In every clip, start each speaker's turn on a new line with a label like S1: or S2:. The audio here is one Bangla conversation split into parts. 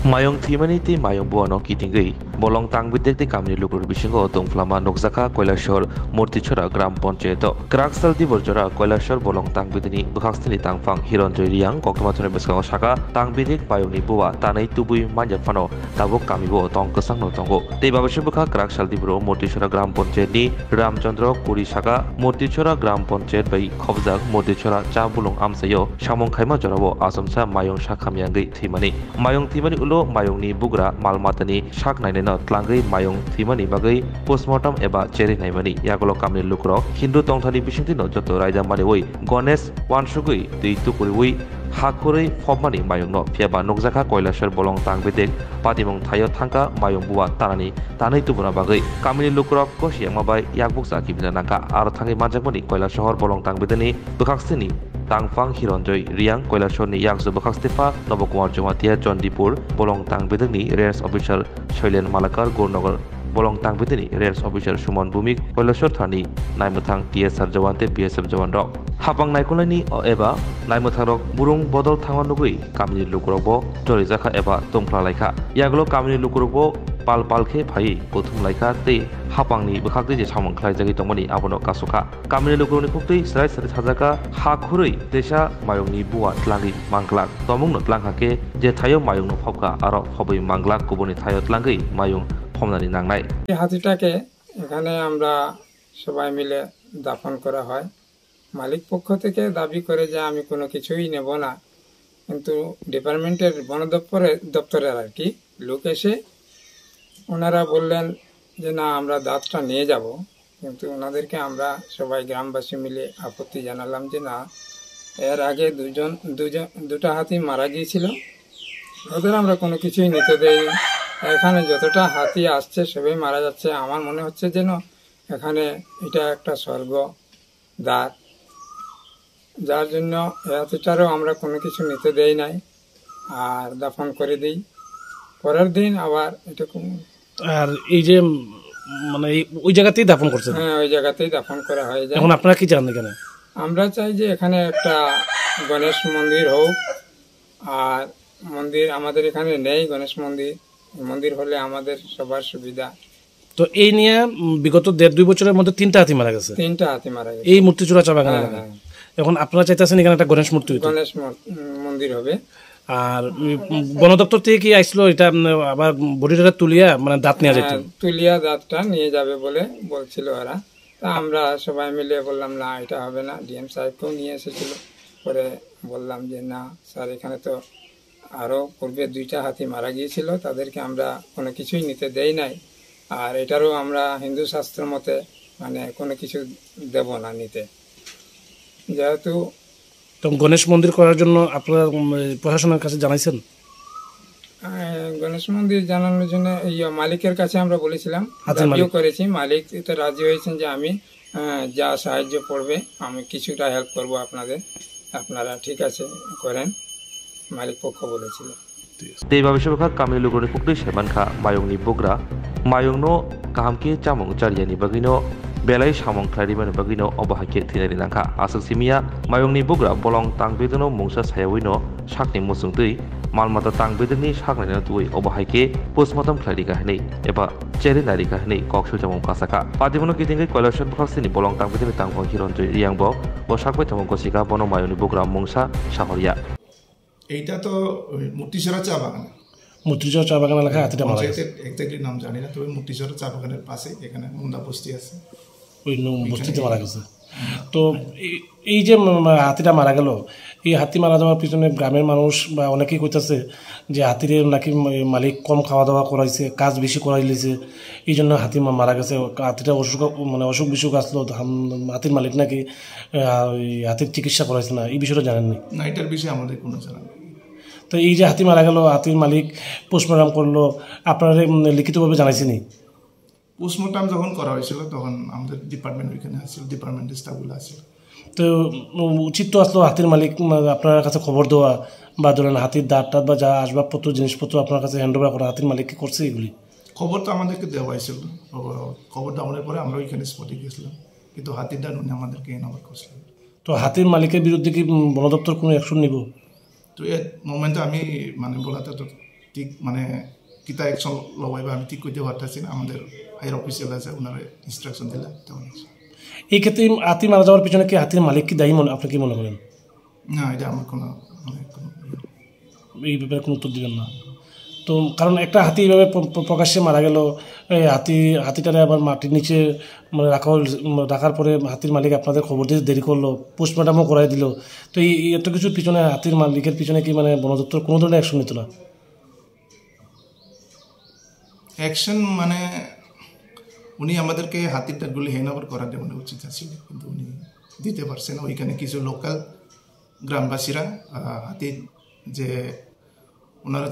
S1: Mayong thimani ti mayong buano kitingei bolong tangbidek ti kamni lukur bisingo tongflama nokjaka Koilashor Murtichora Gram Panchayeto Kraksal di borjora Koilashor bolong tangbidini bukhaksni tangfang Hironjoy Riang koktomathone beskango saka tangbidek mayongni buwa tanai tubui manjapfano tabok kamibo tong kesangno tongo tei babashe bukha Kraksal di boro Murtichora Gram Panchayetni Ramchandra Kuri saka Murtichora Gram Panchayet bai khobjak Murtichora cha bulong amsayo samong khaima jorabo asamsa mayong sakhamyangai thimani mayong thimani mayongni bugra malmatani sak naineno tlangai mayong thimani bagai postmortem eba cheri naimani yagolo kamni lukrok hindu tongthani bisingti no joto raida mani oi Ganesh wansugui tei tukuri oi hakurei phobmani mayong no phiaba nokjaka Koilashor bolong tangbedek patimong thayo thangka mayong buwa tanani tanai tubuna bagai kamni lukrok kosiangma bai yagbuksa kibina nangka aro thangai manjakmani Koilashor bolong tangbedeni bukhaksini Tangfang Hironjoy Riang Koilashorni yakso bakhastefa Nobokkumar Jomatia Chondipur bolong tangbedeni Range Officer Shailen Malakar Gornagar bolong tangbedeni Range Officer Suman Bumik Koilashor thani naimuthang TSR jawante BSF jawan rok hapang naikolani eba naimuthang rok burung bodol thangwan nugui kamni lukurokbo jorijaka eba tongfla laika yaglo kamni lukurokbo palpalkhe phai pothum laika tei hapangni bkhakti je samong khlai jagi tongmani abono kasuka kamni lukuroni kuktei srai srai sajaka hakhurei desha mayongni buwa tlangi manglak tomungno tlanghake je thayo mayongno phobka aro phoboi manglak kuboni thayo tlangai mayong phomnani nangnai
S2: এই হাতিটাকে এখানে আমরা সবাই মিলে দাফন করা হয় মালিক পক্ষ থেকে দাবি করে যে আমি কোনো কিছুই নেব না কিন্তু ডিপার্টমেন্টের বন দপ্তরের আর কি লোক এসে ওনারা বললেন যে না আমরা দাঁতটা নিয়ে যাব কিন্তু ওনাদেরকে আমরা সবাই গ্রামবাসী মিলে আপত্তি জানালাম যে না এর আগে দুটা হাতি মারা গিয়েছিল ওদের আমরা কোনো কিছুই নিতে দেই এখানে যতটা হাতি আসছে সবাই মারা যাচ্ছে আমার মনে হচ্ছে যেন এখানে এটা একটা স্বর্গ দ্বার যার জন্য হাতিটারও আমরা কোনো কিছু নিতে দেই নাই আর দাফন করে দিই পরের দিন আবার এটা
S3: আর এই যে মানে ওই জায়গাতেই দাফন করছেন
S2: হ্যাঁ ওই জায়গাতেই দাফন করা হয়
S3: এখন আপনারা কি চান এখানে
S2: আমরা চাই যে এখানে একটা গণেশ মন্দির হোক আর মন্দির আমাদের এখানে নেই গণেশ মন্দির হলে আমাদের সবার সুবিধা
S3: তো এই নিয়ে বিগত 1.5-2 বছরের মধ্যে 3টা হাতি মারা গেছে এই মূর্তিচূড়া চা বাগানে এখন আপনারা চাইতেছেন এখানে একটা গণেশ
S2: মন্দির হবে
S3: আর বন দপ্তর থেকে কি আসলো এটা আবার বডিটা তুলিয়া মানে দাঁত নিয়ে যেত
S2: তুলিয়া দাঁতটা নিয়ে যাবে বলে বলছিল ওরা তা আমরা সবাই মিলে বললাম না এটা হবে না ডিএম সাহেবকেও নিয়ে এসেছিল পরে বললাম যে না স্যার এখানে তো আরো পূর্বে 2টা হাতি মারা গিয়েছিল তাদেরকে আমরা কোনো কিছুই নিতে দেই নাই আর এটারও আমরা হিন্দু শাস্ত্র মতে মানে কোনো কিছু দেব না নিতে যেহেতু
S3: তো গণেশ মন্দির করার জন্য আপনারা প্রশাসনের কাছে জানাইছেন
S2: গণেশ মন্দির জানানোর জন্য মালিকের কাছে আমরা বলেছিলাম দাবিও করেছি মালিক এটা রাজি হয়েছেন যে আমি যা সাহায্য পড়বে আমি কিছুটা হেল্প করব আপনারা ঠিক আছে করেন মালিক পক্ষ বলেছিল
S1: tei babishe bukha kamni lukuroni kuktei semanka mayongni bugra mayongno kahamke chamung chariani bagino belai samong khlarimani bagino obahake thinani nangkha asal simia mayongni bugra bolong tangbedono mungsa sayawino sakni musungtei malmata tangbedoni saknaino tuoi obahake postmortem khlari kahini eba cheri nari kahini koksu chamung kasaka patimono kitingai Koilashor bukhaksini bolong tangbedoni tangfang Hironjoy Riangbo o sakbai tamong kosika bono mayongni bugra mungsa sahoria
S4: এইটা তো মূর্তিচরা চা বাগান
S3: লেখা হাতিটা মারা গেছে
S4: এক্স্যাক্টলি নাম জানি না তবে মূর্তিচরা চা বাগানের পাশে এখানে মুন্ডা বস্তি আছে
S3: ওই বস্তিতে মারা গেছে তো এই যে হাতিটা মারা গেল এই হাতি মারা যাওয়ার পিছনে গ্রামের মানুষ বা অনেকেই কইতেছে যে হাতির নাকি মালিক কম খাওয়া দাওয়া করাইছে কাজ বেশি করাইলেছে এই জন্য হাতি মারা গেছে হাতিটা অসুখ বিসুখ আসলো হাতির মালিক নাকি হাতির চিকিৎসা করাইছে না এই বিষয়টা জানেননি
S4: না এটার বিষয়ে আমাদের কোনো জানা নেই
S3: তো এই যে হাতি মারা গেল হাতির মালিক পোস্টমর্টম করলো আপনারা লিখিতভাবে জানাইছেনি
S4: পোস্টমর্টম যখন করা হয়েছিল তখন আমাদের ডিপার্টমেন্ট ওইখানে আসছিল ডিপার্টমেন্টের স্টাফগুলো আসছিল
S3: তো উচিত তো আসলো হাতির মালিক আপনার কাছে খবর দেওয়া বা ধরেন হাতির দাঁত বা যা আসবাবপত্র জিনিসপত্র আপনার কাছে হ্যান্ড ওভার করা হাতির মালিক কি করছে এগুলি
S4: খবর তো আমাদেরকে দেওয়া হয়েছিল খবর দেওয়ার পরে আমরা ওইখানে স্পটে গেছিলাম কিন্তু হাতির দাঁত উনি আমাদেরকে হ্যান্ড ওভার করছিলেন
S3: তো হাতির মালিকের বিরুদ্ধে কি বন দপ্তর কোনো অ্যাকশন নিব
S4: তো এর মোমেন্টে আমি মানে বলাতে তো ঠিক মানে কিতা অ্যাকশন লবাইবা আমি ঠিক করতে পারতেছি না। আমাদের হায়ার অফিসিয়াল আছে, ওনারা ইনস্ট্রাকশন দিলে তেমন।
S3: এই ক্ষেত্রে হাতি মারা যাওয়ার পিছনে কি হাতির মালিক কি দায়ী আপনি কি মনে করেন?
S4: না, এটা আমার কোনো মানে
S3: এই ব্যাপারে কোনো উত্তর দিবেন না। তো কারণ একটা হাতি এইভাবে প্রকাশ্যে মারা গেল, এই হাতিটারে আবার মাটির নিচে মানে রাখার পরে হাতির মালিক আপনাদের খবর দিতে দেরি করলো, পোস্টমর্টমও করাই দিল। তো এই এত কিছুর পিছনে হাতির মালিকের পিছনে কি মানে বন দপ্তর কোনো ধরনের অ্যাকশন নিত না?
S4: অ্যাকশন মানে উনি আমাদেরকে হাতির টাটগুলি হ্যান্ড ওভার করার জন্য উচিত ছিল, কিন্তু উনি দিতে পারছেন। ওইখানে কিছু লোকাল গ্রামবাসীরা হাতির যে ওনারা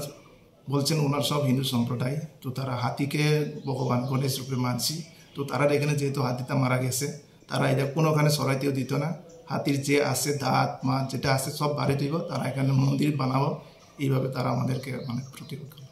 S4: বলছেন ওনার সব হিন্দু সম্প্রদায়, তো তারা হাতিকে ভগবান গণেশ রূপে মানছি। তো তারা এখানে যেহেতু হাতিটা মারা গেছে, তারা এটা কোনোখানে সরাইতেও দিত না। হাতির যে আছে দাঁত মাছ যেটা আছে সব বাড়ি দিব, তারা এখানে মন্দির বানাবো, এইভাবে তারা আমাদেরকে মানে প্রতিরোধ করে।